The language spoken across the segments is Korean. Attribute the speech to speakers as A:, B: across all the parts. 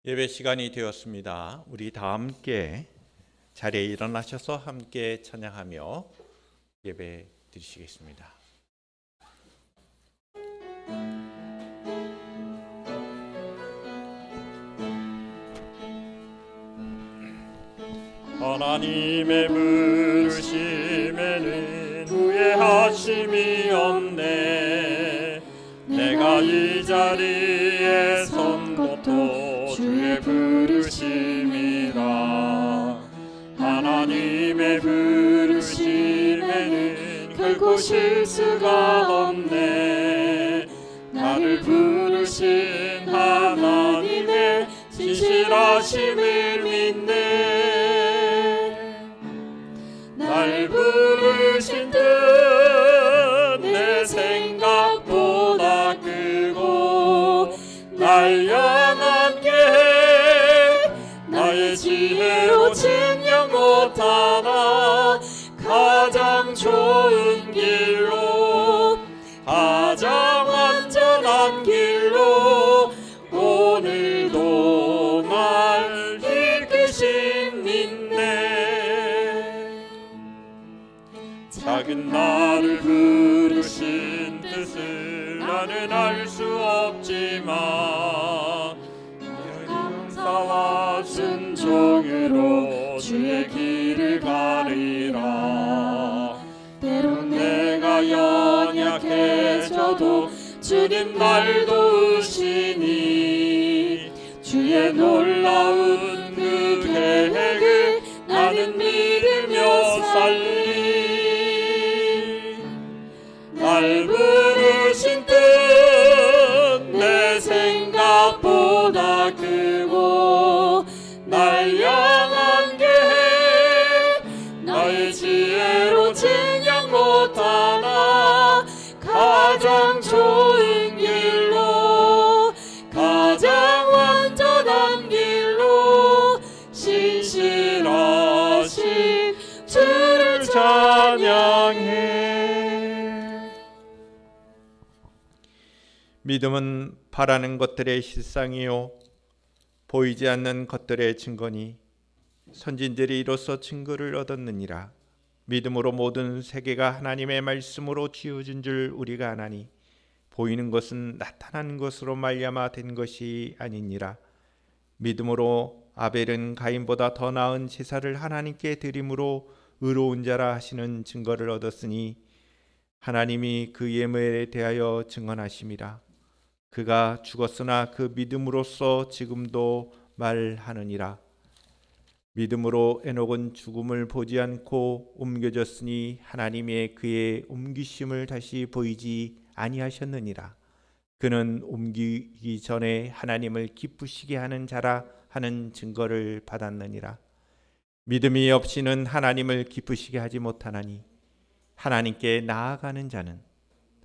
A: 예배 시간이 되었습니다. 우리 다 함께 자리에 일어나셔서 함께 찬양하며 예배 드리시겠습니다. 하나님의 부르심에는 후회하심이 없네. 내가 이 자리에 선 것도 주의 부르심이라. 하나님의 부르심에는 결코 실수가 없네. 나를 부르신 하나님의 진실하심을 믿네. 날 부르신 뜻 내 생각보다 크고 날 향한 계획 나의 지혜로 증명 못하나. 가장 좋은 길로 가장 완전한 길로 오늘도 날 이끄신 믿네. 작은 나를 부르신 뜻을 나는 알 수 없지만 감사와 순종으로 주의 길을 가리라. 때론 내가 연약해져도 주님 날 도우시니 주의 놀라운 그 계획을 나는 믿으며 살리. 날 부르신 뜻 내 생각보다 크고 날 향한 계획 나의 지혜로 증명 못하나. 가장 좋은 길로 가장 완전한 길로 신실하신 주를 찬양해. 믿음은 바라는 것들의 실상이요 보이지 않는 것들의 증거니 선진들이 이로써 증거를 얻었느니라. 믿음으로 모든 세계가 하나님의 말씀으로 지어진 줄 우리가 아나니 보이는 것은 나타난 것으로 말미암아 된 것이 아니니라. 믿음으로 아벨은 가인보다 더 나은 제사를 하나님께 드림으로 의로운 자라 하시는 증거를 얻었으니 하나님이 그 예물에 대하여 증언하심이라. 그가 죽었으나 그 믿음으로써 지금도 말하느니라. 믿음으로 에녹은 죽음을 보지 않고 옮겨졌으니 하나님의 그의 옮기심을 다시 보이지 아니하셨느니라. 그는 옮기기 전에 하나님을 기쁘시게 하는 자라 하는 증거를 받았느니라. 믿음이 없이는 하나님을 기쁘시게 하지 못하나니 하나님께 나아가는 자는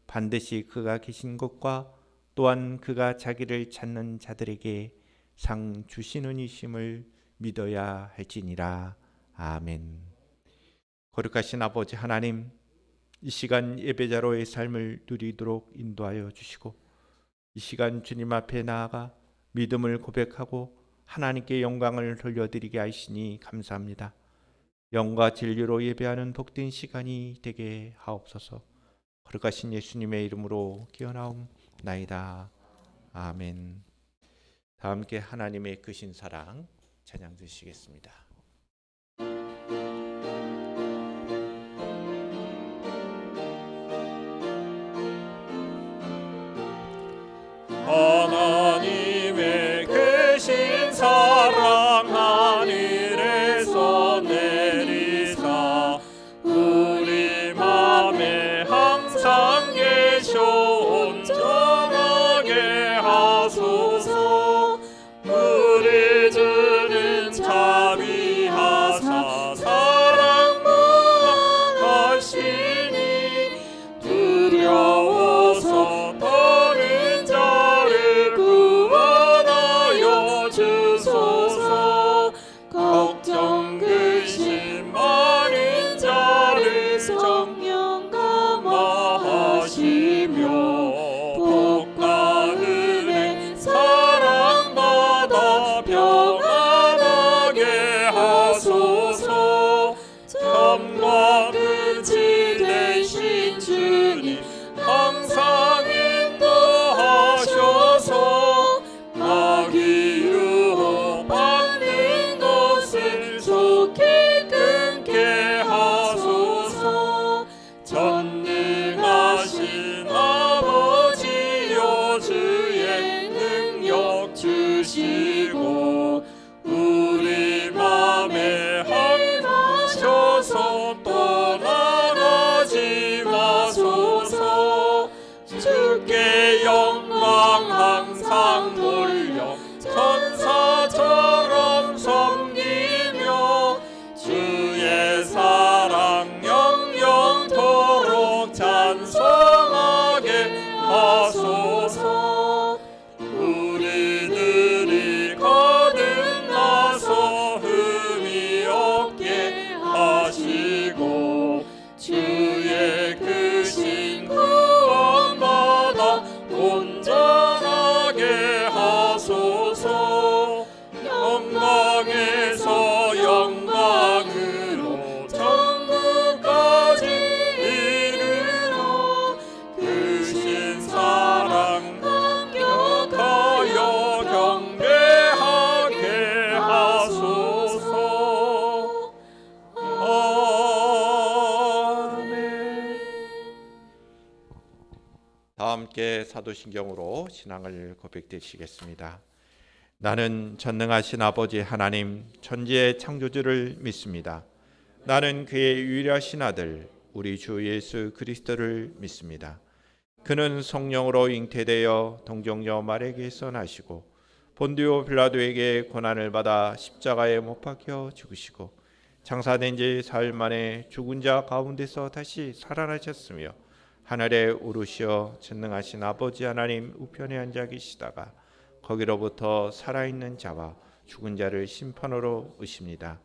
A: 반드시 그가 계신 곳과 또한 그가 자기를 찾는 자들에게 상 주시는 이심을 믿어야 할지니라. 아멘. 거룩하신 아버지 하나님, 이 시간 예배자로의 삶을 누리도록 인도하여 주시고 이 시간 주님 앞에 나아가 믿음을 고백하고 하나님께 영광을 돌려드리게 하시니 감사합니다. 영과 진리로 예배하는 복된 시간이 되게 하옵소서. 거룩하신 예수님의 이름으로 기원하옵나이다. 아멘. 다 함께 하나님의 크신 사랑 찬양 드시겠습니다. 하나님의 크신 사랑 하늘에서 내리사 우리 맘에 항상 계셔 온전하게 하소서. 우리 주는 자비 함께 사도신경으로 신앙을 고백되시겠습니다. 나는 전능하신 아버지 하나님 천지의 창조주를 믿습니다. 나는 그의 유일하신 아들 우리 주 예수 그리스도를 믿습니다. 그는 성령으로 잉태되어 동정녀 마리아에게서 나시고 본디오 빌라도에게 고난을 받아 십자가에 못 박혀 죽으시고 장사된 지 사흘 만에 죽은 자 가운데서 다시 살아나셨으며 하늘에 오르시어 전능하신 아버지 하나님 우편에 앉아 계시다가 거기로부터 살아있는 자와 죽은 자를 심판으로 오십니다.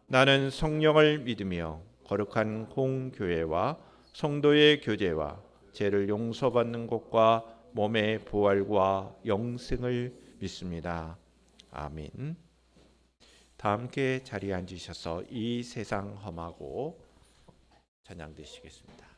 A: 나는 성령을 믿으며 거룩한 공교회와 성도의 교제와 죄를 용서받는 것과 몸의 부활과 영생을 믿습니다. 아멘. 다 함께 자리에 앉으셔서 이 세상 험하고 찬양되시겠습니다.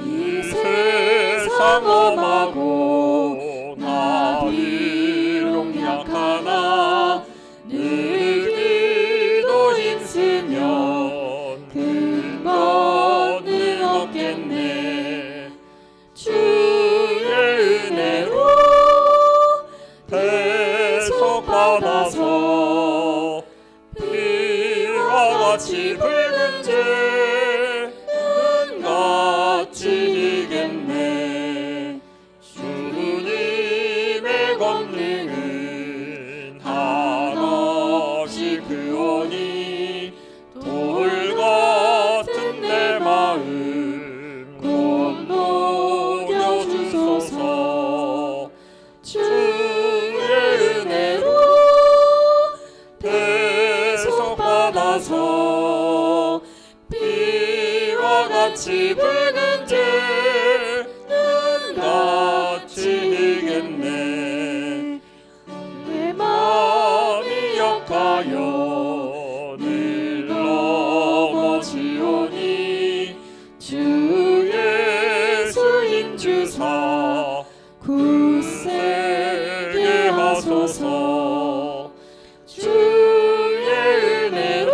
B: 이 세상 험하고 나 비록 약하나 늘 기도 힘쓰면 근거는 없겠네. 주의 은혜로 대속받아서 비와 같이 붉은 죄는 같이 이겠네. 주님의 권능은 한없이 크오니 돌 같은 내 마음 곧 녹여주소서. 주의 은혜로 대속받아서 비와 같이 붉은 죄는 같이 이겠네. 내 마음이 약하여 늘 넘어지오니 주 예수 힘주사 굳세게 하소서. 주의 은혜로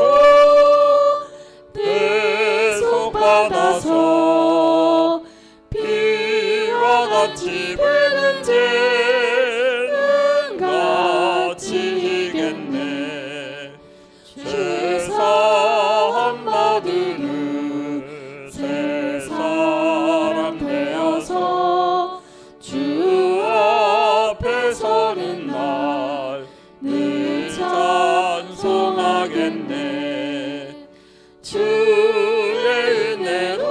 B: 대속받아서 비와 같이 붉은 죄는 같이 이겠네. 죄사함 받으는 새 사람 되어서 주 앞에 서는 날 늘 찬송하겠네. 주의 은혜로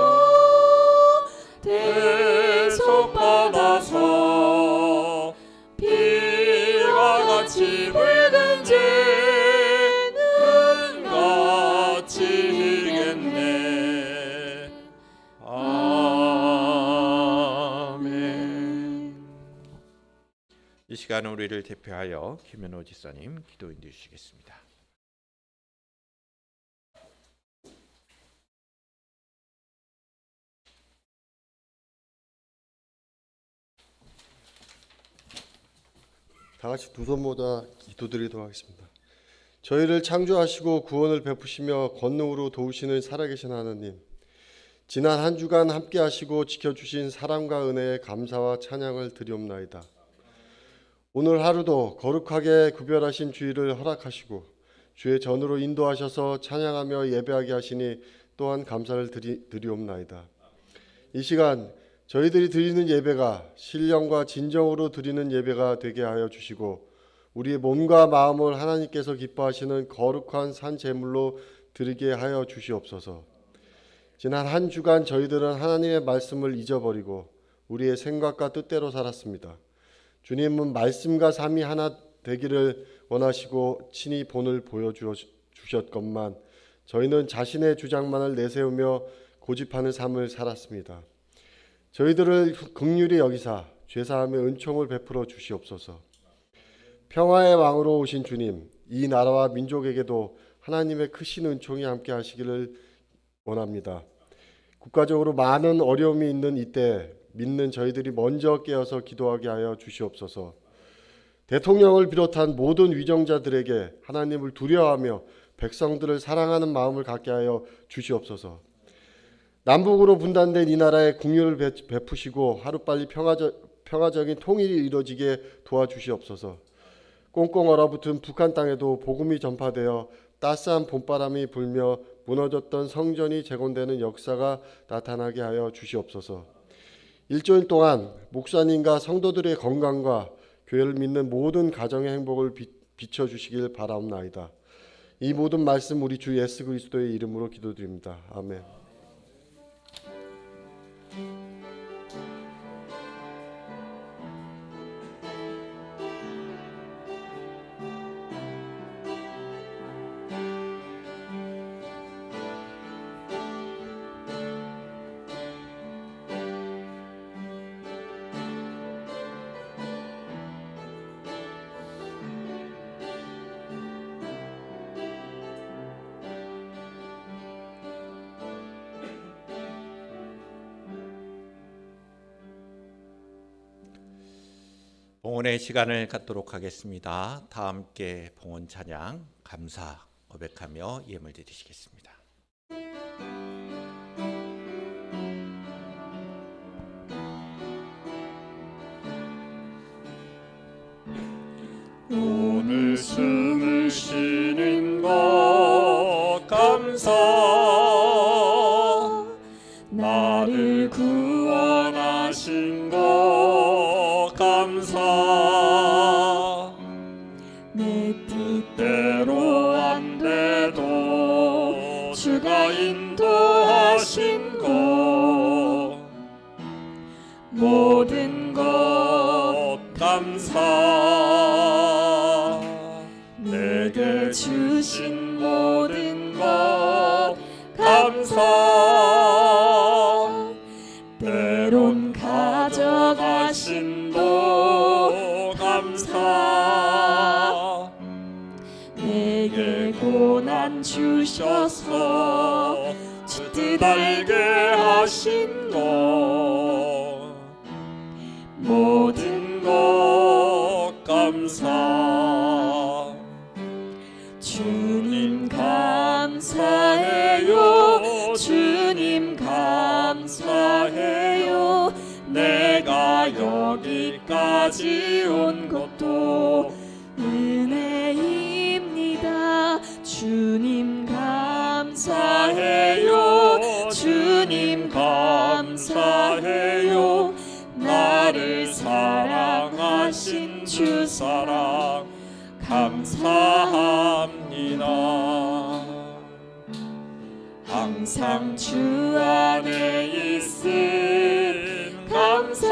B: 대속받아서 비와 같이 붉은 죄는 같이 이겠네. 아멘.
A: 이 시간 우리를 대표하여 김현호 지사님 기도인해 주시겠습니다.
C: 다 같이 두 손 모아 기도드리도록 하겠습니다. 저희를 창조하시고 구원을 베푸시며 권능으로 도우시는 살아계신 하나님, 지난 한 주간 함께 하시고 지켜주신 사랑과 은혜에 감사와 찬양을 드리옵나이다. 오늘 하루도 거룩하게 구별하신 주일을 허락하시고 주의 전으로 인도하셔서 찬양하며 예배하게 하시니 또한 감사를 드리옵나이다. 이 시간 저희들이 드리는 예배가 신령과 진정으로 드리는 예배가 되게 하여 주시고 우리의 몸과 마음을 하나님께서 기뻐하시는 거룩한 산 제물로 드리게 하여 주시옵소서. 지난 한 주간 저희들은 하나님의 말씀을 잊어버리고 우리의 생각과 뜻대로 살았습니다. 주님은 말씀과 삶이 하나 되기를 원하시고 친히 본을 보여주셨건만 저희는 자신의 주장만을 내세우며 고집하는 삶을 살았습니다. 저희들을 긍휼히 여기사 죄사함의 은총을 베풀어 주시옵소서. 평화의 왕으로 오신 주님, 이 나라와 민족에게도 하나님의 크신 은총이 함께 하시기를 원합니다. 국가적으로 많은 어려움이 있는 이때 믿는 저희들이 먼저 깨어서 기도하게 하여 주시옵소서. 대통령을 비롯한 모든 위정자들에게 하나님을 두려워하며 백성들을 사랑하는 마음을 갖게 하여 주시옵소서. 남북으로 분단된 이 나라에 국률을 베푸시고 하루빨리 평화적인 통일이 이루어지게 도와주시옵소서. 꽁꽁 얼어붙은 북한 땅에도 복음이 전파되어 따스한 봄바람이 불며 무너졌던 성전이 재건되는 역사가 나타나게 하여 주시옵소서. 일주일 동안 목사님과 성도들의 건강과 교회를 믿는 모든 가정의 행복을 비춰주시길 바라옵나이다. 이 모든 말씀 우리 주 예수 그리스도의 이름으로 기도드립니다. 아멘.
A: 봉헌의 시간을 갖도록 하겠습니다. 다 함께 봉헌 찬양 감사 고백하며 예물 드리시겠습니다.
B: 오늘 숨을 쉬는 것 감사, 나를 구원하신 것 감사. 내 뜻대로 안 돼도 주가 인도하신 것, 모든 것 감사. 내게 주신 모든 것 감사. 때론 가져가신 도 감사. 내게 고난 주셔서 주 뜻 알게 하신 것, 모든 것 감사. 주님 감사해요, 주님 감사해요. 내가 여기까지 온 것도 은혜입니다. 주님 감사해요, 주님 감사해요. 나를 사랑하신 주 사랑 감사합니다. 항상 주 안에 있음 감사.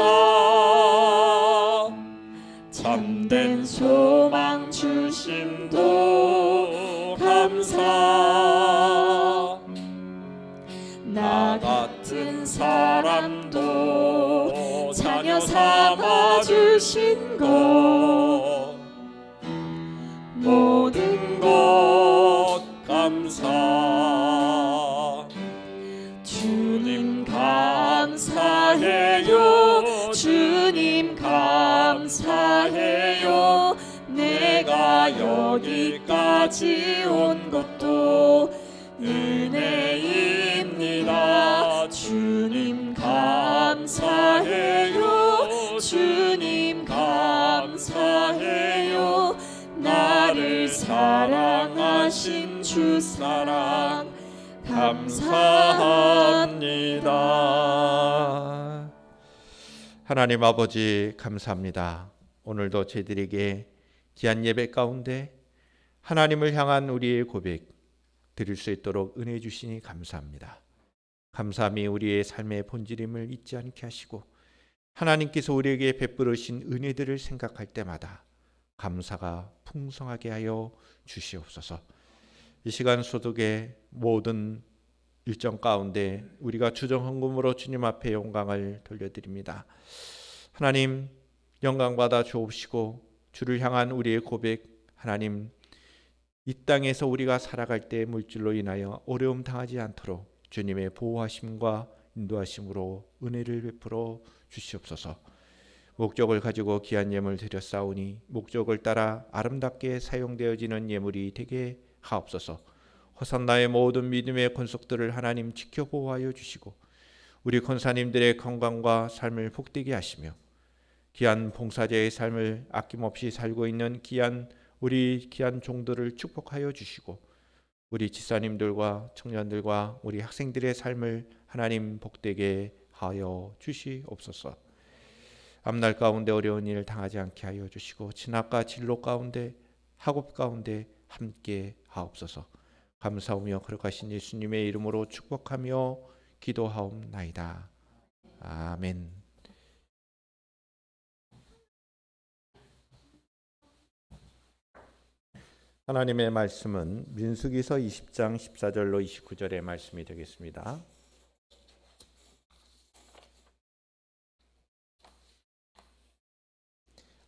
B: 참된 소망 주심도 감사. 나 같은 사람도 자녀 삼아 주신 것, 모든 것 감사. 주님 감사해요, 주님 감사해요. 내가 여기까지 온 것도 은혜입니다. 주님 감사해요, 주님 감사해요. 나를 사랑하신 주 사랑 감사합니다.
A: 하나님 아버지 감사합니다. 오늘도 저희들에게 귀한 예배 가운데 하나님을 향한 우리의 고백 드릴 수 있도록 은혜 주시니 감사합니다. 감사함이 우리의 삶의 본질임을 잊지 않게 하시고 하나님께서 우리에게 베풀으신 은혜들을 생각할 때마다 감사가 풍성하게 하여 주시옵소서. 이 시간 소득의 모든 일정 가운데 우리가 주정 헌금으로 주님 앞에 영광을 돌려드립니다. 하나님 영광 받아 주옵시고 주를 향한 우리의 고백, 하나님 이 땅에서 우리가 살아갈 때 물질로 인하여 어려움 당하지 않도록 주님의 보호하심과 인도하심으로 은혜를 베풀어 주시옵소서. 목적을 가지고 귀한 예물 드렸사오니 목적을 따라 아름답게 사용되어지는 예물이 되게 하옵소서. 호산나의 모든 믿음의 권속들을 하나님 지켜 보호하여 주시고 우리 권사님들의 건강과 삶을 복되게 하시며 귀한 봉사자의 삶을 아낌없이 살고 있는 우리 귀한 종들을 축복하여 주시고 우리 지사님들과 청년들과 우리 학생들의 삶을 하나님 복되게 하여 주시옵소서. 앞날 가운데 어려운 일을 당하지 않게 하여 주시고 진학과 진로 가운데 학업 가운데 함께 하옵소서. 감사하며 거룩하신 예수님의 이름으로 축복하며 기도하옵나이다. 아멘. 하나님의 말씀은 민수기서 20장 14절로 29절의 말씀이 되겠습니다.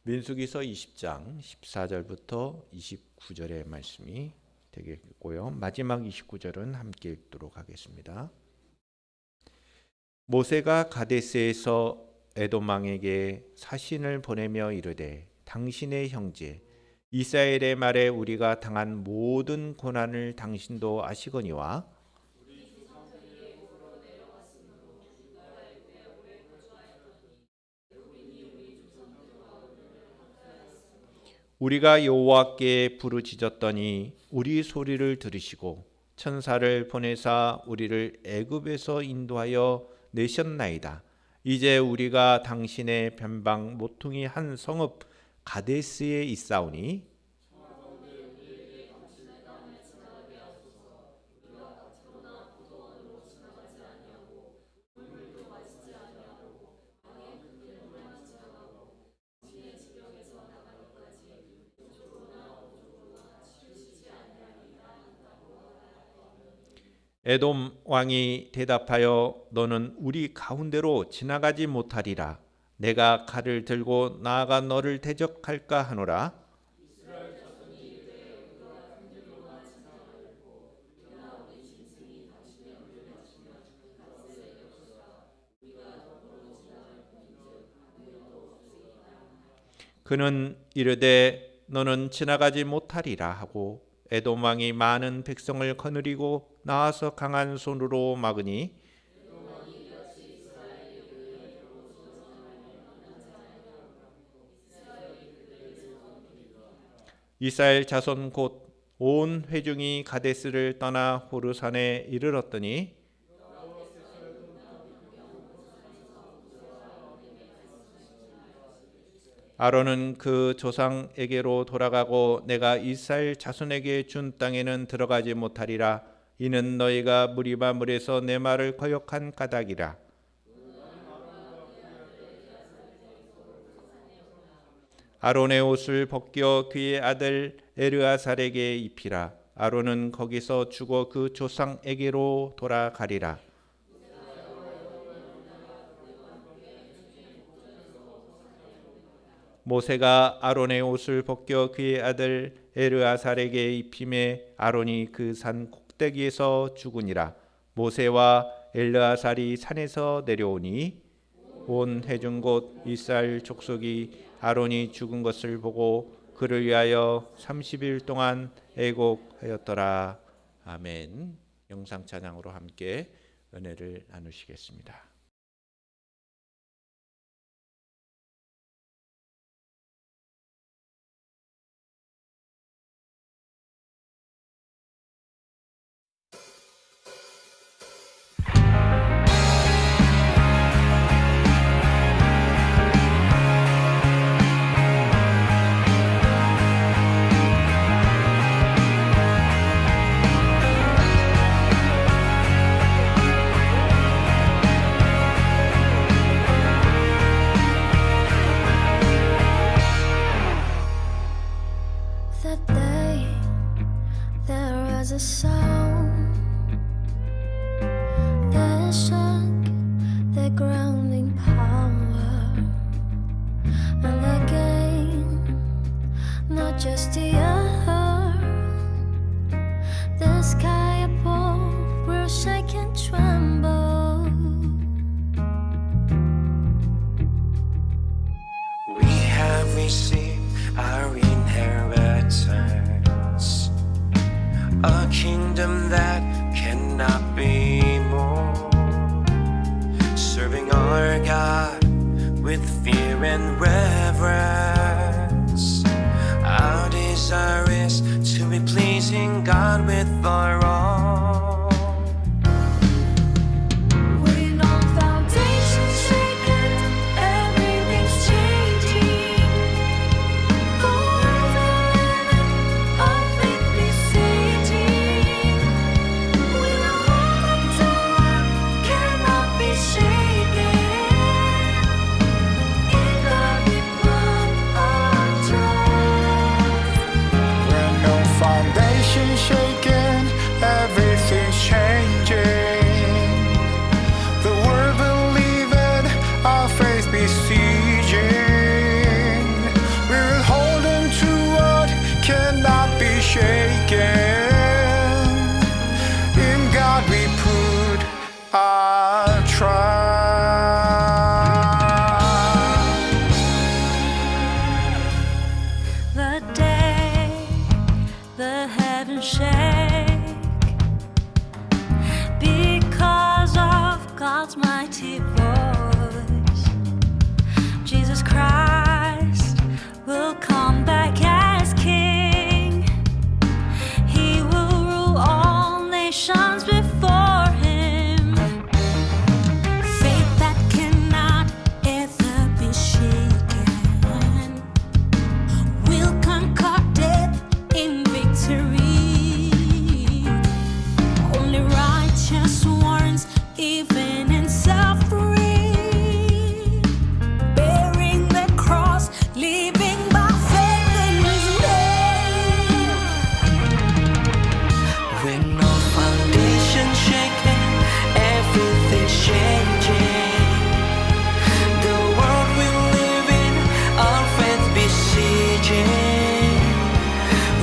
A: 민수기서 20장 14절부터 29절의 말씀이 되겠고요. 마지막 29절은 함께 읽도록 하겠습니다. 모세가 가데스에서 에돔 왕에게 사신을 보내며 이르되 당신의 형제 이스라엘의 말에 우리가 당한 모든 고난을 당신도 아시거니와 우리가 여호와께 부르짖었더니 우리 소리를 들으시고 천사를 보내사 우리를 애굽에서 인도하여 내셨나이다. 이제 우리가 당신의 변방 모퉁이 한 성읍 가데스에 있사오니 에돔 왕이 대답하여 너는 우리 가운데로 지나가지 못하리라. 내가 칼을 들고 나아가 너를 대적할까 하노라. 그는 이르되 너는 지나가지 못하리라 하고 에돔 왕이 많은 백성을 거느리고 나와서 강한 손으로 막으니 이스라엘 자손 곧 온 회중이 가데스를 떠나 호르산에 이르렀더니 아론은 그 조상에게로 돌아가고 내가 이스라엘 자손에게 준 땅에는 들어가지 못하리라. 이는 너희가 무리바 물에서 내 말을 거역한 까닭이라. 아론의 옷을 벗겨 그의 아들 에르아살에게 입히라. 아론은 거기서 죽어 그 조상에게로 돌아가리라. 모세가 아론의 옷을 벗겨 그의 아들 에르아살에게 입힘에 아론이 그 산 꼭대기에서 죽으니라. 모세와 엘르아살이 산에서 내려오니 온 회중 곧 이스라엘 족속이 아론이 죽은 것을 보고 그를 위하여 30일 동안 애곡하였더라. 아멘. 영상 찬양으로 함께 은혜를 나누시겠습니다.
D: That day there was a sound that shook the grounding power, and that gained not just the earth, the sky above will shake and tremble.
E: We have received our inheritance, a kingdom that cannot be moved, serving our God with fear and reverence. Our desire is to be pleasing God with our all.
D: When all foundations shaken, everything's changing. The world we live in, our faith besieging. We will hold on to what cannot be shaken. In God we put our trust.
F: When no foundation shaken, everything's changing. The world we live in, our faith besieging. We will hold on to what cannot be shaken. In God we put our trust.
D: The day the heavens shake because of God's mighty voice. Jesus Christ will come back as King. He will rule all nations before him. Faith that cannot ever be shaken will conquer death in victory. Only righteous ones, even in suffering, bearing the cross, living by faith in his name.
E: When no foundation shaken, everything's changing. The world we live in, our faith besieging.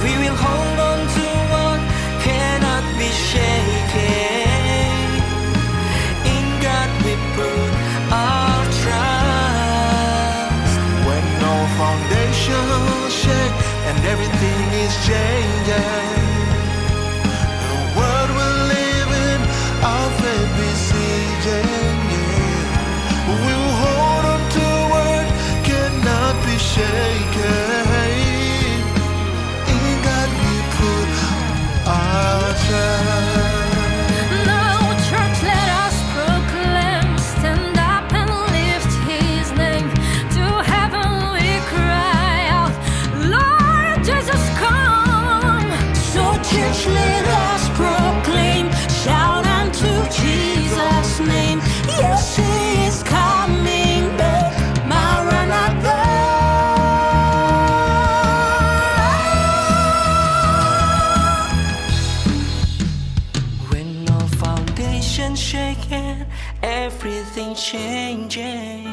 E: We will hold on to what cannot be shaken. In God we put our trust.
F: When no foundation shake and everything is changing. The world we live in, our faith besieging. We will hold on to what cannot be shaken. In God we put our trust.
D: Now, church, let us proclaim, stand up and lift his name. To heaven we cry out, Lord Jesus, come. So, church, let us proclaim, shout unto Jesus' name. Yes, he is coming back, Maranatha.
E: When no foundation shaken, everything changing.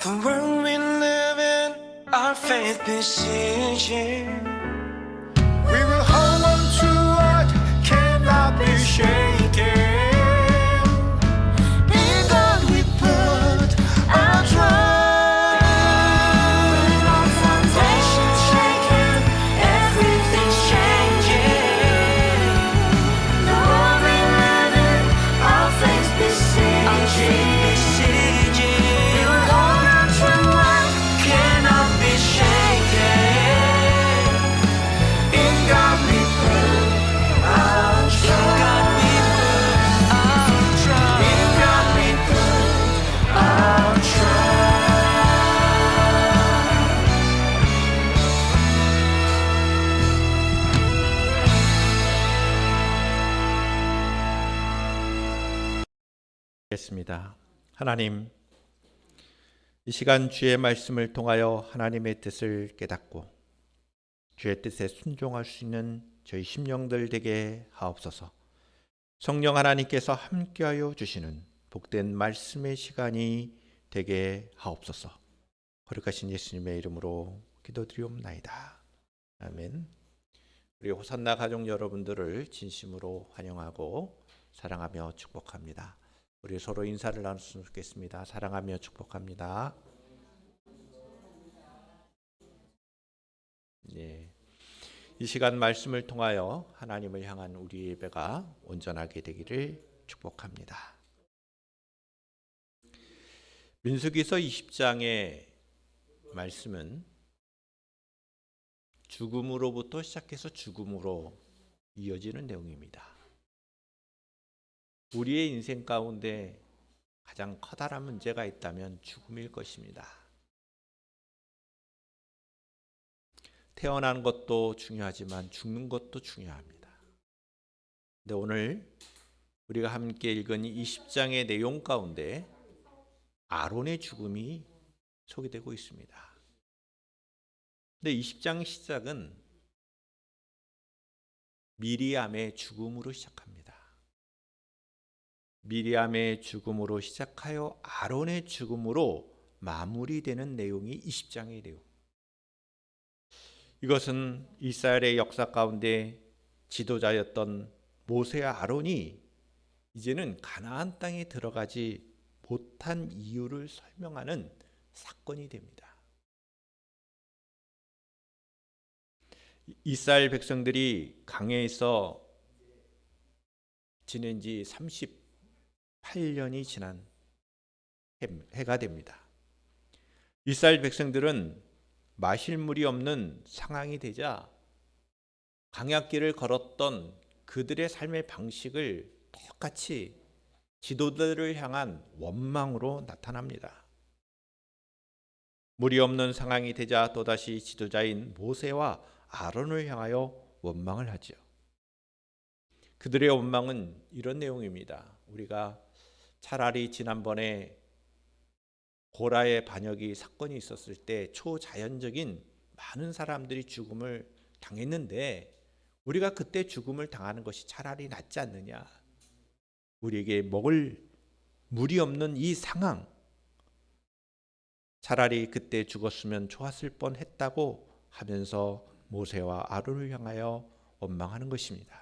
E: The world we live in, our faith besieging.
F: We will hold on to what cannot be shaken. In God we put our trust.
D: When all foundations shaken,
E: Everything's changing.
D: the world we live in, our faith besieging. We will hold on to what
E: Cannot be shaken.
F: In God we put our trust. In God we put our
A: 겠습니다. 하나님, 이 시간 주의 말씀을 통하여 하나님의 뜻을 깨닫고 주의 뜻에 순종할 수 있는 저희 심령들 되게 하옵소서. 성령 하나님께서 함께하여 주시는 복된 말씀의 시간이 되게 하옵소서. 거룩하신 예수님의 이름으로 기도드리옵나이다. 아멘. 우리 호산나 가족 여러분들을 진심으로 환영하고 사랑하며 축복합니다. 우리 서로 인사를 나눴으면 좋겠습니다. 사랑하며 축복합니다. 예. 이 시간 말씀을 통하여 하나님을 향한 우리 예배가 온전하게 되기를 축복합니다. 민수기서 20장의 말씀은 죽음으로부터 시작해서 죽음으로 이어지는 내용입니다. 우리의 인생 가운데 가장 커다란 문제가 있다면 죽음일 것입니다. 태어나는 것도 중요하지만 죽는 것도 중요합니다. 근데 오늘 우리가 함께 읽은 이 20장의 내용 가운데 아론의 죽음이 소개되고 있습니다. 근데 20장 시작은 미리암의 죽음으로 시작합니다. 미리암의 죽음으로 시작하여 아론의 죽음으로 마무리되는 내용이 20장의 내용. 이것은 이스라엘의 역사 가운데 지도자였던 모세와 아론이 이제는 가나안 땅에 들어가지 못한 이유를 설명하는 사건이 됩니다. 이스라엘 백성들이 광야에서 지낸 지 38년이 지난 해가 됩니다. 이스라엘 백성들은 마실 물이 없는 상황이 되자 광야길을 걸었던 그들의 삶의 방식을 똑같이 지도자를 향한 원망으로 나타납니다. 물이 없는 상황이 되자 또다시 지도자인 모세와 아론을 향하여 원망을 하죠. 그들의 원망은 이런 내용입니다. 우리가 차라리 지난번에 고라의 반역이 사건이 있었을 때 초자연적인 많은 사람들이 죽음을 당했는데 우리가 그때 죽음을 당하는 것이 차라리 낫지 않느냐. 우리에게 먹을 물이 없는 이 상황, 차라리 그때 죽었으면 좋았을 뻔했다고 하면서 모세와 아론을 향하여 원망하는 것입니다.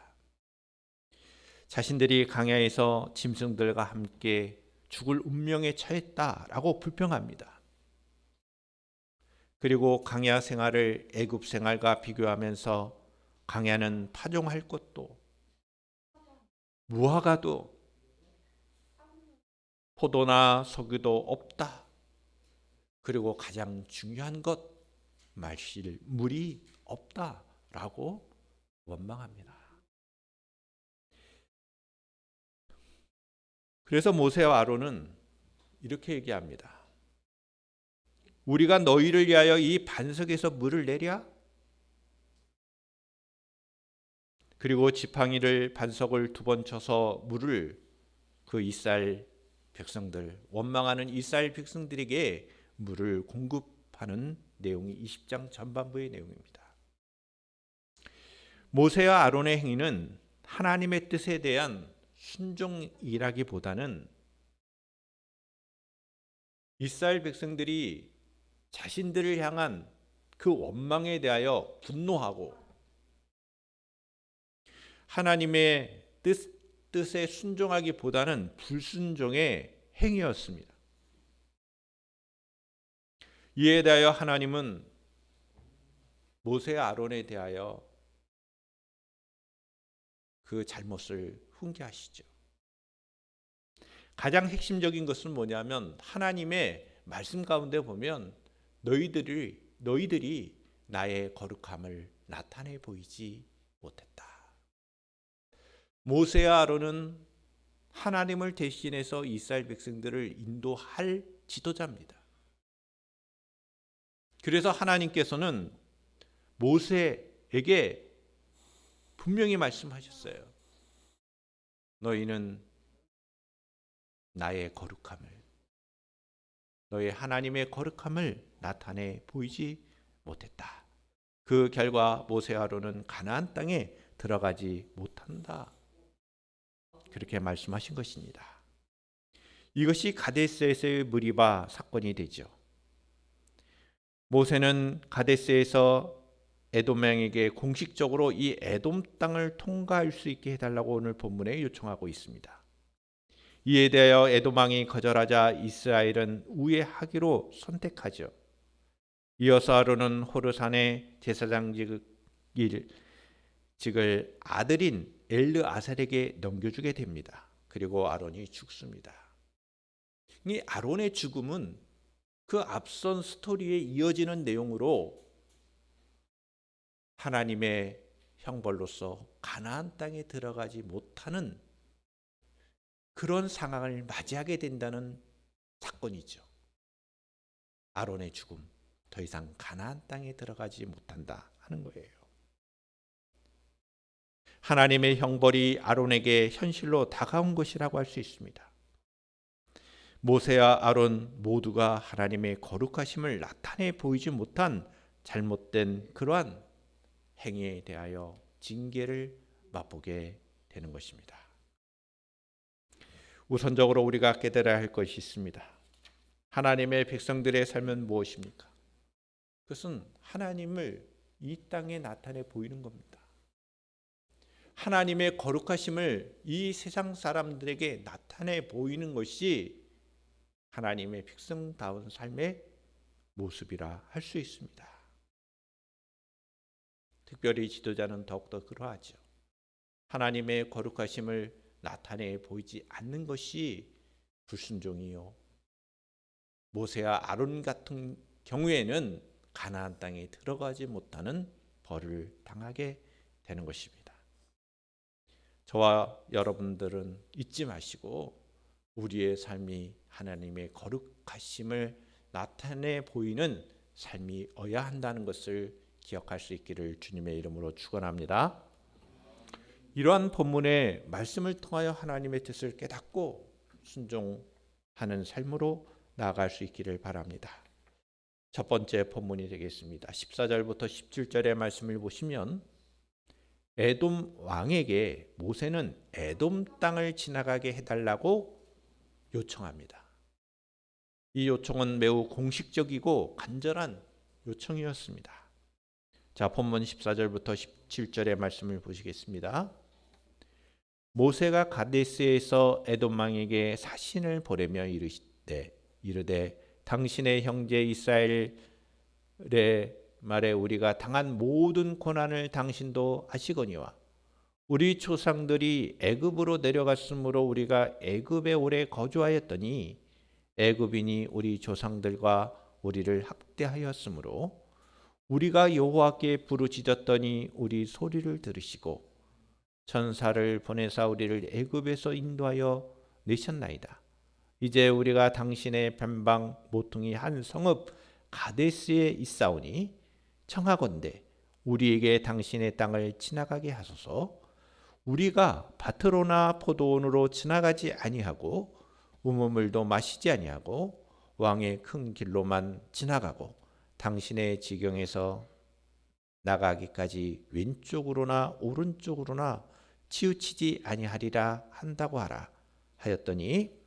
A: 자신들이 광야에서 짐승들과 함께 죽을 운명에 처했다라고 불평합니다. 그리고 광야 생활을 애굽 생활과 비교하면서 광야는 파종할 것도 무화과도 포도나 석유도 없다. 그리고 가장 중요한 것 마실 물이 없다라고 원망합니다. 그래서 모세와 아론은 이렇게 얘기합니다. 우리가 너희를 위하여 이 반석에서 물을 내랴? 그리고 지팡이를 반석을 2번 쳐서 물을 그 이스라엘 백성들, 원망하는 이스라엘 백성들에게 물을 공급하는 내용이 20장 전반부의 내용입니다. 모세와 아론의 행위는 하나님의 뜻에 대한 순종이라기보다는 이스라엘 백성들이 자신들을 향한 그 원망에 대하여 분노하고 하나님의 뜻에 순종하기보다는 불순종의 행위였습니다. 이에 대하여 하나님은 모세와 아론에 대하여 그 잘못을 훈계하시죠. 가장 핵심적인 것은 뭐냐면 하나님의 말씀 가운데 보면 너희들이 나의 거룩함을 나타내 보이지 못했다. 모세와 아론은 하나님을 대신해서 이스라엘 백성들을 인도할 지도자입니다. 그래서 하나님께서는 모세에게 분명히 말씀하셨어요. 너희는 나의 거룩함을, 너희 하나님의 거룩함을 나타내 보이지 못했다. 그 결과 모세와 아론은 가나안 땅에 들어가지 못한다. 그렇게 말씀하신 것입니다. 이것이 가데스에서의 무리바 사건이 되죠. 모세는 가데스에서 에돔왕에게 공식적으로 이 에돔 땅을 통과할 수 있게 해달라고 오늘 본문에 요청하고 있습니다. 이에 대하여 에돔왕이 거절하자 이스라엘은 우회하기로 선택하죠. 이어서 아론은 호르산의 제사장직을 직을 아들인 엘르아살에게 넘겨주게 됩니다. 그리고 아론이 죽습니다. 이 아론의 죽음은 그 앞선 스토리에 이어지는 내용으로 하나님의 형벌로서 가나안 땅에 들어가지 못하는 그런 상황을 맞이하게 된다는 사건이죠. 아론의 죽음, 더 이상 가나안 땅에 들어가지 못한다 하는 거예요. 하나님의 형벌이 아론에게 현실로 다가온 것이라고 할 수 있습니다. 모세와 아론 모두가 하나님의 거룩하심을 나타내 보이지 못한 잘못된 그러한 행위에 대하여 징계를 맛보게 되는 것입니다. 우선적으로 우리가 깨달아야 할 것이 있습니다. 하나님의 백성들의 삶은 무엇입니까? 그것은 하나님을 이 땅에 나타내 보이는 겁니다. 하나님의 거룩하심을 이 세상 사람들에게 나타내 보이는 것이 하나님의 백성다운 삶의 모습이라 할 수 있습니다. 특별히 지도자는 더욱더 그러하죠. 하나님의 거룩하심을 나타내 보이지 않는 것이 불순종이요. 모세와 아론 같은 경우에는 가나안 땅에 들어가지 못하는 벌을 당하게 되는 것입니다. 저와 여러분들은 잊지 마시고 우리의 삶이 하나님의 거룩하심을 나타내 보이는 삶이어야 한다는 것을 기억할 수 있기를 주님의 이름으로 축원합니다. 이러한 본문의 말씀을 통하여 하나님의 뜻을 깨닫고 순종하는 삶으로 나아갈 수 있기를 바랍니다. 첫 번째 본문이 되겠습니다. 14절부터 17절의 말씀을 보시면 에돔 왕에게 모세는 에돔 땅을 지나가게 해달라고 요청합니다. 이 요청은 매우 공식적이고 간절한 요청이었습니다. 자, 본문 14절부터 17절의 말씀을 보시겠습니다. 모세가 가데스에서 에돔 왕에게 사신을 보내며 이르되 당신의 형제 이스라엘의 말에 우리가 당한 모든 고난을 당신도 아시거니와 우리 조상들이 애굽으로 내려갔으므로 우리가 애굽에 오래 거주하였더니 애굽인이 우리 조상들과 우리를 학대하였으므로 우리가 여호와께 부르짖었더니 우리 소리를 들으시고 천사를 보내사 우리를 애굽에서 인도하여 내셨나이다. 이제 우리가 당신의 변방 모퉁이 한 성읍 가데스에 있사오니 청하건대 우리에게 당신의 땅을 지나가게 하소서. 우리가 밭으로나 포도원으로 지나가지 아니하고 우물물도 마시지 아니하고 왕의 큰 길로만 지나가고 당신의 지경에서 나가기까지 왼쪽으로나 오른쪽으로나 치우치지 아니하리라 한다고 하라 하였더니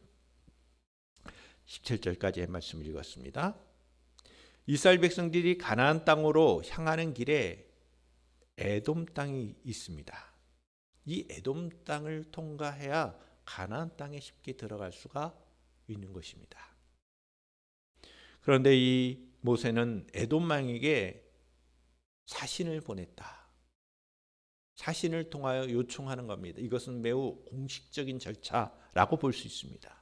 A: 17절까지의 말씀을 읽었습니다. 이스라엘 백성들이 가나안 땅으로 향하는 길에 에돔 땅이 있습니다. 이 에돔 땅을 통과해야 가나안 땅에 쉽게 들어갈 수가 있는 것입니다. 그런데 이 모세는 에돔 왕에게 사신을 보냈다. 사신을 통하여 요청하는 겁니다. 이것은 매우 공식적인 절차라고 볼 수 있습니다.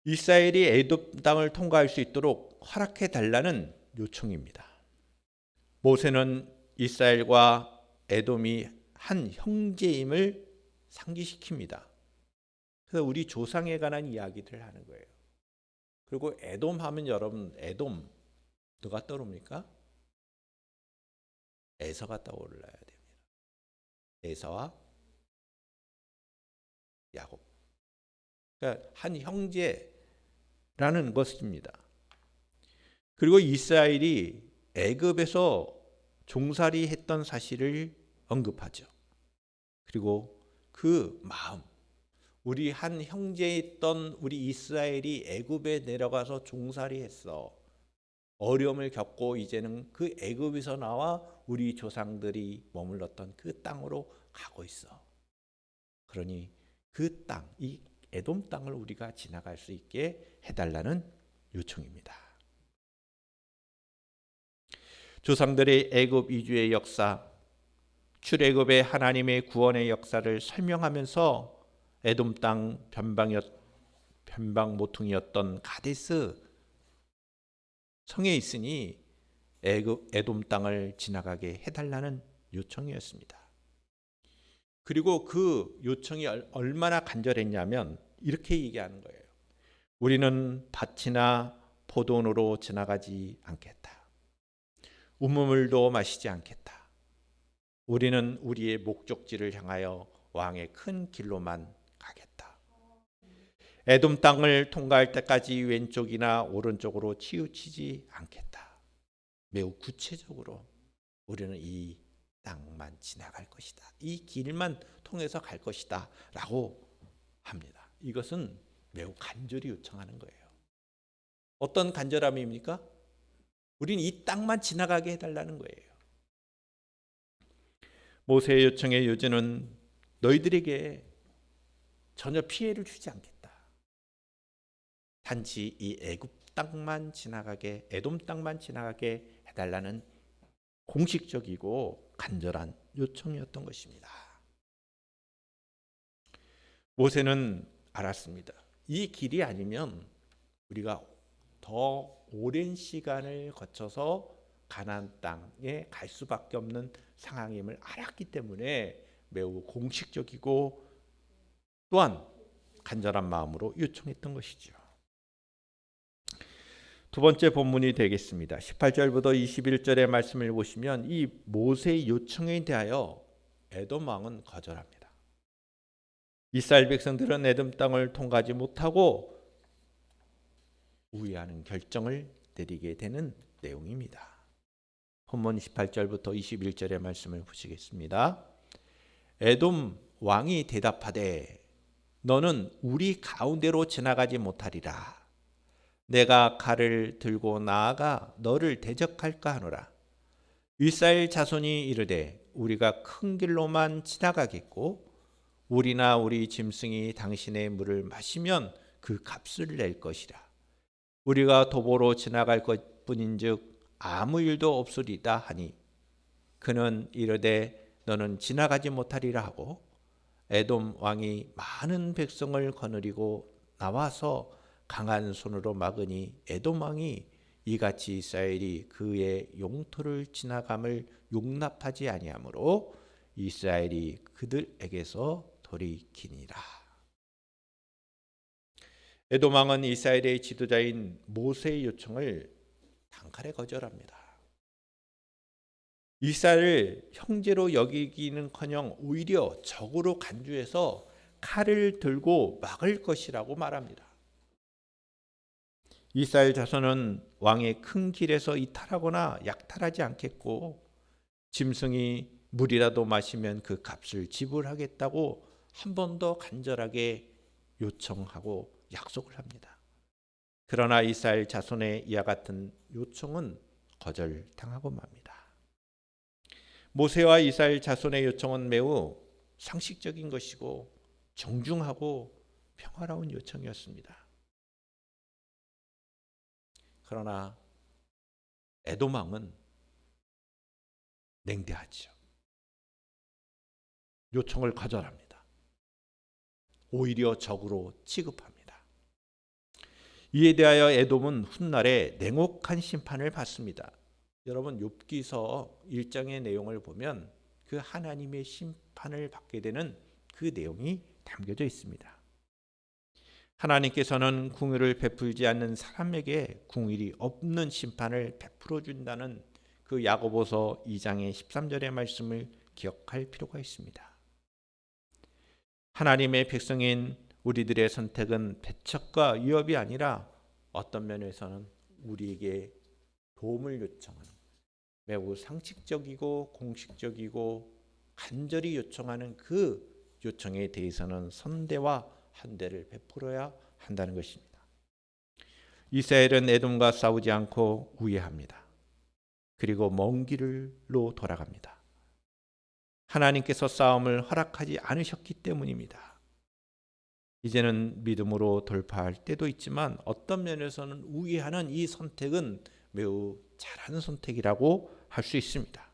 A: 이스라엘이 에돔 땅을 통과할 수 있도록 허락해 달라는 요청입니다. 모세는 이스라엘과 에돔이 한 형제임을 상기시킵니다. 그래서 우리 조상에 관한 이야기를 하는 거예요. 그리고 에돔 하면 여러분 에돔 누가 떠오릅니까? 에서가 떠올라야 됩니다. 에서와 야곱. 그러니까 한 형제라는 것입니다. 그리고 이스라엘이 애굽에서 종살이 했던 사실을 언급하죠. 그리고 그 마음, 우리 한 형제였던 우리 이스라엘이 애굽에 내려가서 종살이 했어. 어려움을 겪고 이제는 그 애굽에서 나와 우리 조상들이 머물렀던 그 땅으로 가고 있어. 그러니 그 땅, 이 에돔 땅을 우리가 지나갈 수 있게 해달라는 요청입니다. 조상들의 애굽 이주의 역사, 출애굽의 하나님의 구원의 역사를 설명하면서 에돔 땅 변방 모퉁이였던 가데스 성에 있으니 에돔 땅을 지나가게 해달라는 요청이었습니다. 그리고 그 요청이 얼마나 간절했냐면 이렇게 얘기하는 거예요. 우리는 밭이나 포도원으로 지나가지 않겠다. 우물물도 마시지 않겠다. 우리는 우리의 목적지를 향하여 왕의 큰 길로만 가겠다. 에돔 땅을 통과할 때까지 왼쪽이나 오른쪽으로 치우치지 않겠다. 매우 구체적으로 우리는 이 땅만 지나갈 것이다. 이 길만 통해서 갈 것이다 라고 합니다. 이것은 매우 간절히 요청하는 거예요. 어떤 간절함입니까? 우린 이 땅만 지나가게 해달라는 거예요. 모세의 요청의 요지는 너희들에게 전혀 피해를 주지 않겠다. 단지 이 애굽 땅만 지나가게, 에돔 땅만 지나가게 해달라는 공식적이고 간절한 요청이었던 것입니다. 모세는 알았습니다. 이 길이 아니면 우리가 더 오랜 시간을 거쳐서 가나안 땅에 갈 수밖에 없는 상황임을 알았기 때문에 매우 공식적이고 또한 간절한 마음으로 요청했던 것이죠. 두 번째 본문이 되겠습니다. 18절부터 21절의 말씀을 보시면 이 모세의 요청에 대하여 에돔 왕은 거절합니다. 이스라엘 백성들은 에돔 땅을 통과하지 못하고 우회하는 결정을 내리게 되는 내용입니다. 본문 18절부터 21절의 말씀을 보시겠습니다. 에돔 왕이 대답하되 너는 우리 가운데로 지나가지 못하리라. 내가 칼을 들고 나아가 너를 대적할까 하노라. 이스라엘 자손이 이르되 우리가 큰 길로만 지나가겠고 우리나 우리 짐승이 당신의 물을 마시면 그 값을 낼 것이라. 우리가 도보로 지나갈 것뿐인즉 아무 일도 없으리다 하니 그는 이르되 너는 지나가지 못하리라 하고 에돔 왕이 많은 백성을 거느리고 나와서 강한 손으로 막으니 에돔 왕이 이같이 이스라엘이 그의 영토를 지나감을 용납하지 아니하므로 이스라엘이 그들에게서 돌이키니라. 에돔 왕은 이스라엘의 지도자인 모세의 요청을 단칼에 거절합니다. 이스라엘을 형제로 여기기는커녕 오히려 적으로 간주해서 칼을 들고 막을 것이라고 말합니다. 이스라엘 자손은 왕의 큰 길에서 이탈하거나 약탈하지 않겠고 짐승이 물이라도 마시면 그 값을 지불하겠다고 한 번 더 간절하게 요청하고 약속을 합니다. 그러나 이스라엘 자손의 이와 같은 요청은 거절당하고 맙니다. 모세와 이스라엘 자손의 요청은 매우 상식적인 것이고 정중하고 평화로운 요청이었습니다. 그러나 에돔 왕은 냉대하죠. 요청을 거절합니다. 오히려 적으로 취급합니다. 이에 대하여 에돔은 훗날에 냉혹한 심판을 받습니다. 여러분 욥기서 1장의 내용을 보면 그 하나님의 심판을 받게 되는 그 내용이 담겨져 있습니다. 하나님께서는 궁휼을 베풀지 않는 사람에게 궁휼이 없는 심판을 베풀어 준다는 그 야고보서 2장의 13절의 말씀을 기억할 필요가 있습니다. 하나님의 백성인 우리들의 선택은 배척과 위협이 아니라 어떤 면에서는 우리에게 도움을 요청하는 매우 상식적이고 공식적이고 간절히 요청하는 그 요청에 대해서는 선대와 한대를 베풀어야 한다는 것입니다. 이스라엘은 에돔과 싸우지 않고 우회합니다. 그리고 먼 길로 돌아갑니다. 하나님께서 싸움을 허락하지 않으셨기 때문입니다. 이제는 믿음으로 돌파할 때도 있지만 어떤 면에서는 우회하는 이 선택은 매우 잘하는 선택이라고 할 수 있습니다.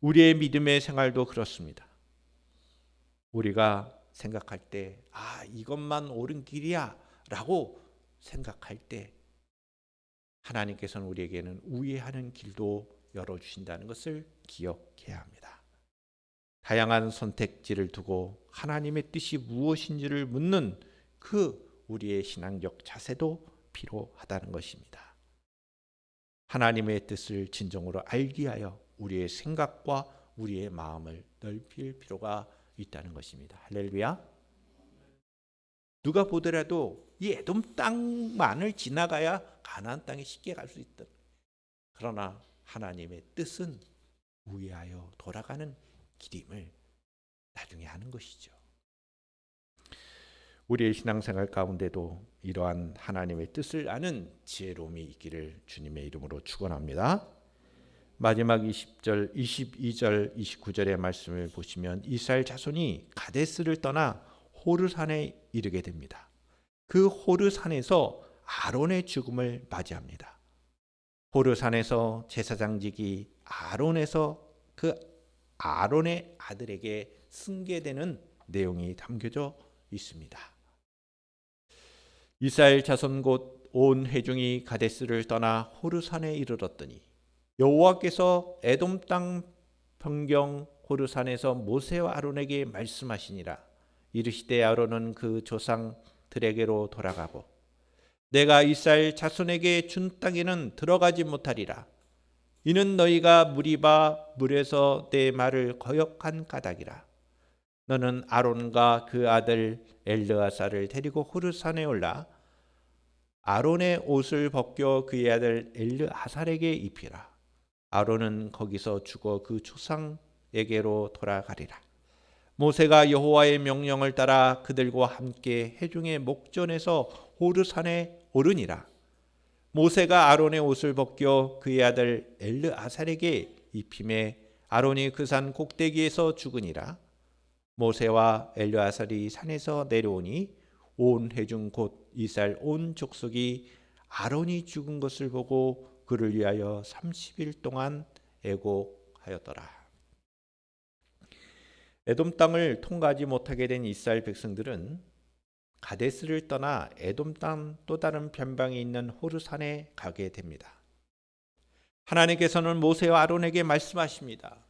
A: 우리의 믿음의 생활도 그렇습니다. 우리가 생각할 때 이것만 옳은 길이야 라고 생각할 때 하나님께서는 우리에게는 우회하는 길도 열어주신다는 것을 기억해야 합니다. 다양한 선택지를 두고 하나님의 뜻이 무엇인지를 묻는 그 우리의 신앙적 자세도 필요하다는 것입니다. 하나님의 뜻을 진정으로 알기 위하여 우리의 생각과 우리의 마음을 넓힐 필요가 있다는 것입니다. 할렐루야. 누가 보더라도 이 에돔 땅만을 지나가야 가나안 땅에 쉽게 갈 수 있다. 그러나 하나님의 뜻은 우회하여 돌아가는 길임을 나중에 하는 것이죠. 우리의 신앙생활 가운데도 이러한 하나님의 뜻을 아는 지혜로움이 있기를 주님의 이름으로 축원합니다. 마지막 20절, 22절, 29절의 말씀을 보시면 이스라엘 자손이 가데스를 떠나 호르산에 이르게 됩니다. 그 호르산에서 아론의 죽음을 맞이합니다. 호르산에서 제사장직이 그 아론의 아들에게 승계되는 내용이 담겨져 있습니다. 이스라엘 자손 곧 온 회중이 가데스를 떠나 호르산에 이르렀더니 여호와께서 에돔 땅 평경 호르산에서 모세와 아론에게 말씀하시니라. 이르시되 아론은 그 조상들에게로 돌아가고 내가 이스라엘 자손에게 준 땅에는 들어가지 못하리라. 이는 너희가 무리바 물에서 내 말을 거역한 까닭이라. 너는 아론과 그 아들 엘르아사를 데리고 호르산에 올라 아론의 옷을 벗겨 그의 아들 엘르아살에게 입히라. 아론은 거기서 죽어 그 조상에게로 돌아가리라. 모세가 여호와의 명령을 따라 그들과 함께 회중의 목전에서 호르산에 오르니라. 모세가 아론의 옷을 벗겨 그의 아들 엘르아살에게 입힘에 아론이 그 산 꼭대기에서 죽으니라. 모세와 엘르아살이 산에서 내려오니 온 회중 곧 이스라엘 온 족속이 아론이 죽은 것을 보고 그를 위하여 30일 동안 애곡하였더라. 에돔 땅을 통과하지 못하게 된 이스라엘 백성들은 가데스를 떠나 에돔 땅 또 다른 변방에 있는 호르산에 가게 됩니다. 하나님께서는 모세와 아론에게 말씀하십니다.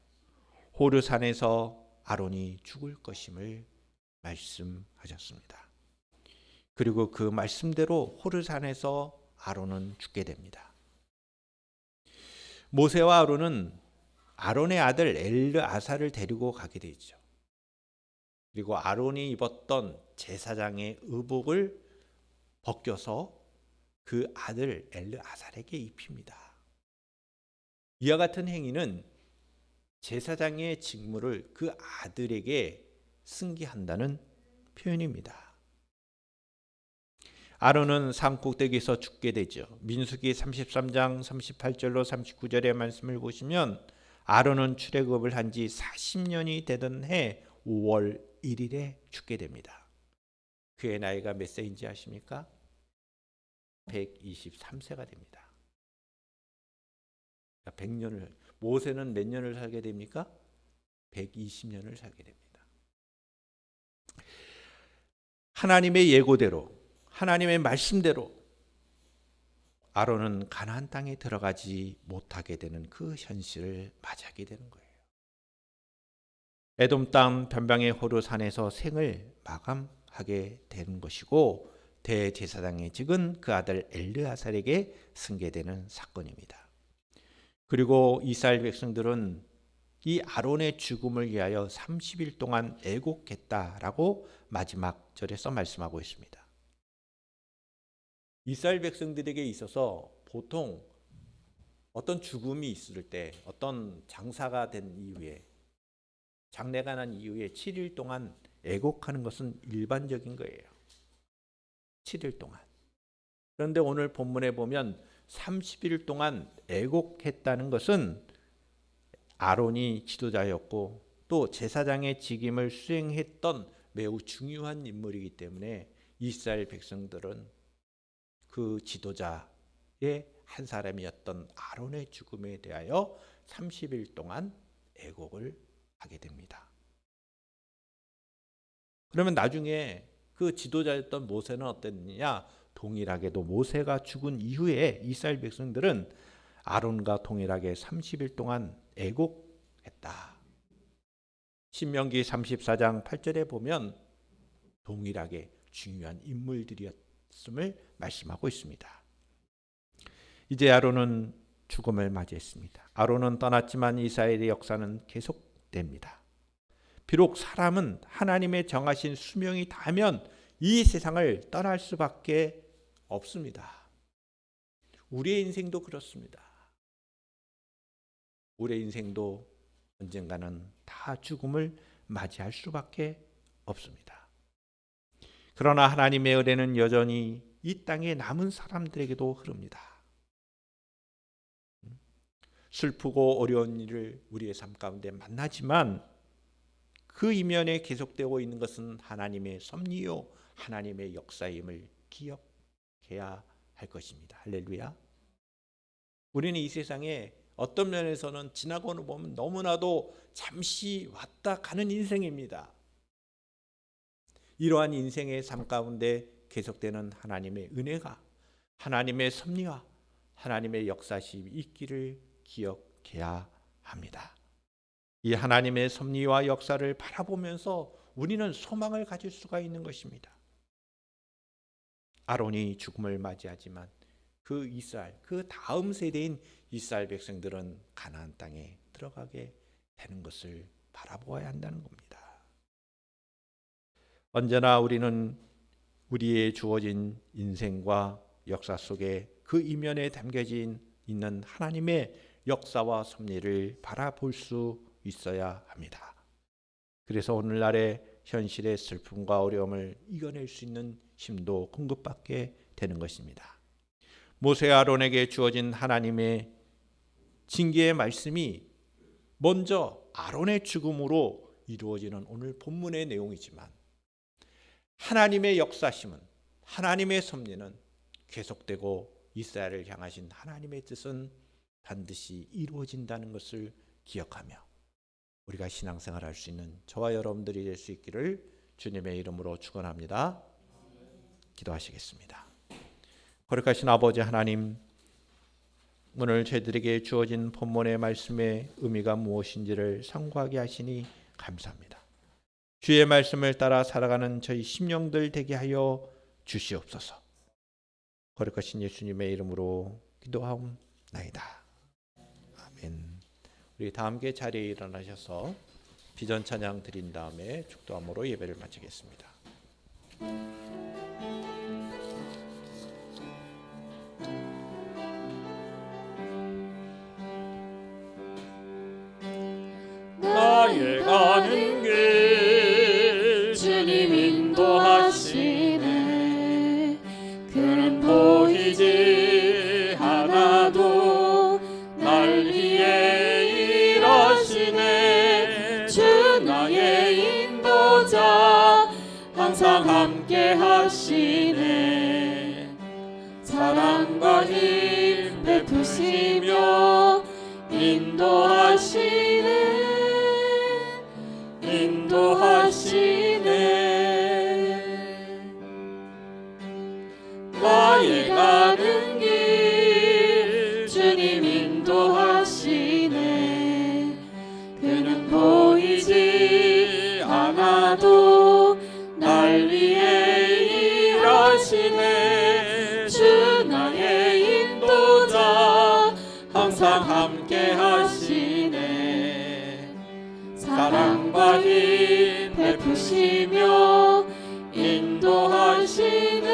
A: 호르산에서 아론이 죽을 것임을 말씀하셨습니다. 그리고 그 말씀대로 호르산에서 아론은 죽게 됩니다. 모세와 아론은 아론의 아들 엘르아사를 데리고 가게 되죠. 그리고 아론이 입었던 제사장의 의복을 벗겨서 그 아들 엘르아살에게 입힙니다. 이와 같은 행위는 제사장의 직무를 그 아들에게 승계한다는 표현입니다. 아론은 산 꼭대기에서 죽게 되죠. 민수기 33장 38절로 39절의 말씀을 보시면 아론은 출애굽을 한 지 40년이 되던 해 5월 1일에 죽게 됩니다. 그의 나이가 몇 세인지 아십니까? 123세가 됩니다. 100년을, 모세는 몇 년을 살게 됩니까? 120년을 살게 됩니다. 하나님의 예고대로, 하나님의 말씀대로 아론은 가나안 땅에 들어가지 못하게 되는 그 현실을 맞이하게 되는 거예요. 에돔 땅 변방의 호르산에서 생을 마감하게 되는 것이고 대제사장의 직은 그 아들 엘르아살에게 승계되는 사건입니다. 그리고 이스라엘 백성들은 이 아론의 죽음을 위하여 30일 동안 애곡했다라고 마지막 절에서 말씀하고 있습니다. 이스라엘 백성들에게 있어서 보통 어떤 죽음이 있을 때, 어떤 장사가 된 이후에, 장례가 난 이후에 7일 동안 애곡하는 것은 일반적인 거예요. 7일 동안. 그런데 오늘 본문에 보면 30일 동안 애곡했다는 것은 아론이 지도자였고 또 제사장의 직임을 수행했던 매우 중요한 인물이기 때문에 이스라엘 백성들은 그 지도자의 한 사람이었던 아론의 죽음에 대하여 30일 동안 애곡을 하게 됩니다. 그러면 나중에 그 지도자였던 모세는 어땠느냐? 동일하게도 모세가 죽은 이후에 이스라엘 백성들은 아론과 동일하게 30일 동안 애곡했다. 신명기 34장 8절에 보면 동일하게 중요한 인물들이었음을 말씀하고 있습니다. 이제 아론은 죽음을 맞이했습니다. 아론은 떠났지만 이스라엘의 역사는 계속됩니다. 비록 사람은 하나님의 정하신 수명이 닿으면 이 세상을 떠날 수밖에 없습니다. 우리의 인생도 그렇습니다. 우리의 인생도 언젠가는 다 죽음을 맞이할 수밖에 없습니다. 그러나 하나님의 은혜는 여전히 이 땅에 남은 사람들에게도 흐릅니다. 슬프고 어려운 일을 우리의 삶 가운데 만나지만 그 이면에 계속되고 있는 것은 하나님의 섭리요 하나님의 역사임을 기억해야 할 것입니다. 할렐루야. 우리는 이 세상에 어떤 면에서는 지나고는 보면 너무나도 잠시 왔다 가는 인생입니다. 이러한 인생의 삶 가운데 계속되는 하나님의 은혜가 하나님의 섭리와 하나님의 역사심이 있기를 기억해야 합니다. 이 하나님의 섭리와 역사를 바라보면서 우리는 소망을 가질 수가 있는 것입니다. 아론이 죽음을 맞이하지만 그 이스라엘, 그 다음 세대인 이스라엘 백성들은 가나안 땅에 들어가게 되는 것을 바라보아야 한다는 겁니다. 언제나 우리는 우리의 주어진 인생과 역사 속에 그 이면에 담겨진 있는 하나님의 역사와 섭리를 바라볼 수 있어야 합니다. 그래서 오늘날의 현실의 슬픔과 어려움을 이겨낼 수 있는 힘도 공급받게 되는 것입니다. 모세 아론에게 주어진 하나님의 징계의 말씀이 먼저 아론의 죽음으로 이루어지는 오늘 본문의 내용이지만 하나님의 역사심은 하나님의 섭리는 계속되고 이스라엘을 향하신 하나님의 뜻은 반드시 이루어진다는 것을 기억하며 우리가 신앙생활할 수 있는 저와 여러분들이 될 수 있기를 주님의 이름으로 축원합니다. 기도하시겠습니다. 거룩하신 아버지 하나님, 오늘 저희들에게 주어진 본문의 말씀의 의미가 무엇인지를 상고하게 하시니 감사합니다. 주의 말씀을 따라 살아가는 저희 심령들 되게 하여 주시옵소서. 거룩하신 예수님의 이름으로 기도하옵나이다. 아멘. 우리 다 함께 자리에 일어나셔서 비전 찬양 드린 다음에 축도함으로 예배를 마치겠습니다.
B: 나의 가는 길 주님 인도하시네. 그는 보이지 않아도 날 위해 일하시네. 주 나의 인도자 항상 함께 하시네. 사랑과 힘 베푸시며 인도하시네. 나의 가는 길 주님 인도하시네. 그는 보이지 않아도 날 위해 일하시네. 주 나의 인도자 항상 함께 하시네. 사랑과 힘 베푸시며 인도하시네.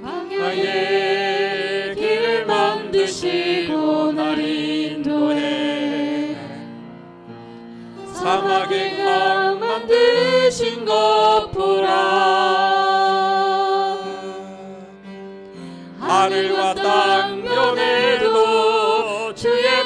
B: 광야의 길을 만드시고 날 인도해. 사막의 강 만드신 것 보라. 하늘과 땅 면에도 주의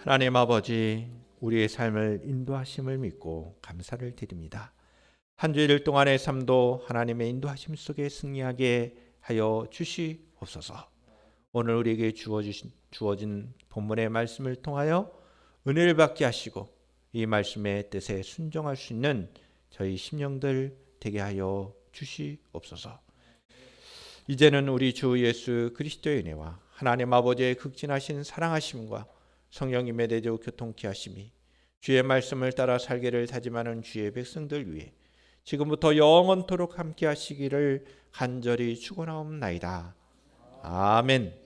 A: 하나님 아버지, 우리의 삶을 인도하심을 믿고 감사를 드립니다. 한 주일 동안의 삶도 하나님의 인도하심 속에 승리하게 하여 주시옵소서. 오늘 우리에게 주어진 본문의 말씀을 통하여 은혜를 받게 하시고 이 말씀의 뜻에 순종할 수 있는 저희 심령들 되게 하여 주시옵소서. 이제는 우리 주 예수 그리스도의 은혜와 하나님 아버지의 극진하신 사랑하심과 성령님의 내주 교통케 하심이 주의 말씀을 따라 살기를 다짐하는 주의 백성들 위해 지금부터 영원토록 함께 하시기를 간절히 축원하옵나이다. 아멘.